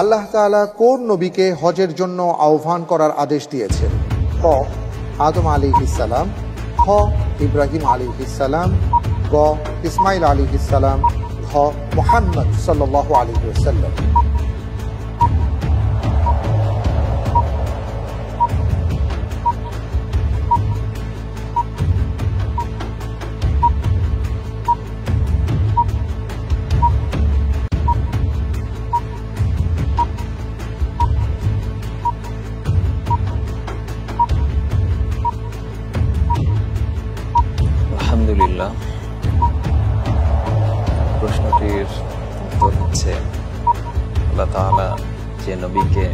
আল্লাহ তাআলা কোন নবীকে হজের জন্য আহ্বান করার আদেশ দিয়েছেন? ক আদম আলাইহিস সালাম, খ ইব্রাহিম আলাইহিস সালাম, গ ইসমাইল আলাইহিস সালাম, ঘ মুহাম্মদ সাল্লাল্লাহু আলাইহি ওয়াসাল্লাম। আলহামদুলিল্লাহ, প্রশ্নটির উত্তর হচ্ছে আল্লাহ তাআলা যে নবীকে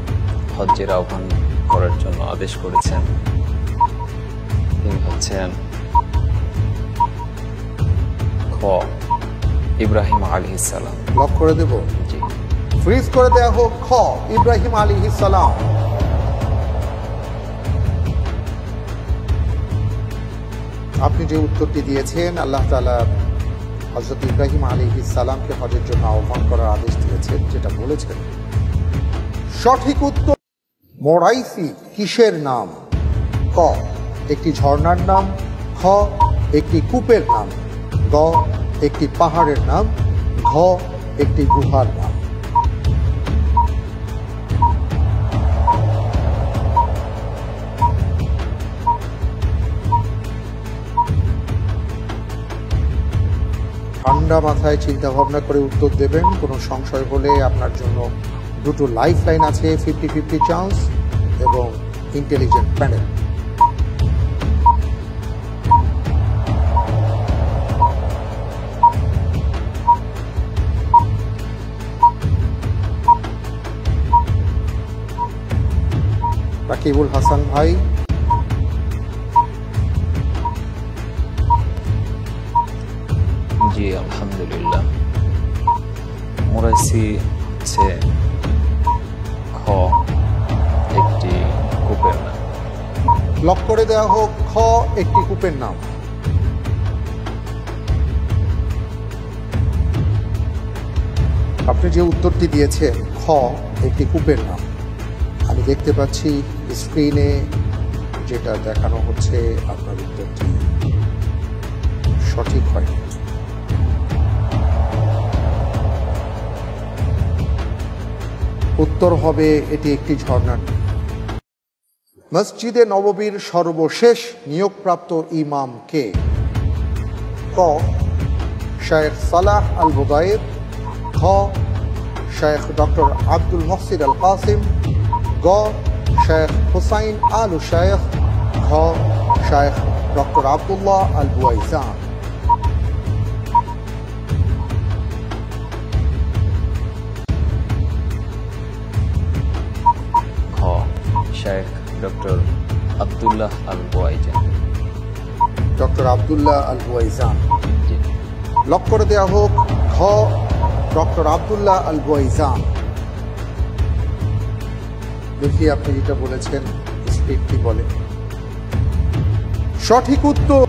হজ্জের আহ্বান করার জন্য আদেশ করেছেন তিনি হচ্ছেন খ ইব্রাহিম আলাইহিস সালাম। লক করে দেব? জি। ফ্রিজ করে দেয়া হোক খ ইব্রাহিম আলাইহিস সালাম। আপনি যে উত্তরটি দিয়েছেন, আল্লাহ তাআলা হযরত ইব্রাহিম আলাইহিস সালামকে হজের জন্য আহ্বান করার আদেশ দিয়েছেন, যেটা বলেছেন। সঠিক উত্তর মোরাইসি কিসের নাম? ক একটি ঝর্ণার নাম, খ একটি কূপের নাম, গ একটি পাহাড়ের নাম, ঘ একটি গুহার নাম। ঠান্ডা মাথায় চিন্তা ভাবনা করে উত্তর দেবেন। কোনো সংশয় হলে আপনার জন্য দুটো লাইফ লাইন আছে, 50-50 চান্স এবং ইন্টেলিজেন্ট প্যানেল। রাকিবুল হাসান ভাই, জি আলহামদুলিল্লাহ, মোরাইসি হচ্ছে খ একটি কূপের নাম। লক করে দেওয়া হোক খ একটি কূপের নাম। আপনি যে উত্তরটি দিয়েছেন খ একটি কূপের নাম, আমি দেখতে পাচ্ছি স্ক্রিনে যেটা দেখানো হচ্ছে, আপনার উত্তরটি সঠিক হয়নি। উত্তর হবে এটি একটি ঝর্ণার নাম। মসজিদে নববীর সর্বশেষ নিয়োগপ্রাপ্ত ইমাম কে? ক শেখ সালাহ আল বুদাইর, খ শেখ ডক্টর আব্দুল মুহসিন আল কাসিম, গ শেখ হুসাইন আল শেখ, ঘ Sheikh doctor Abdullah Al বুয়াইজান। Sheikh doctor Abdullah Al বুয়াইজান। Doctor Abdullah Al বুয়াইজান। Lock করে দেওয়া হোক ঘ ডক্টর আব্দুল্লাহ আল বুয়াইজান। দেখি আপনি যেটা বলেছেন স্পিডটি বলে। সঠিক উত্তর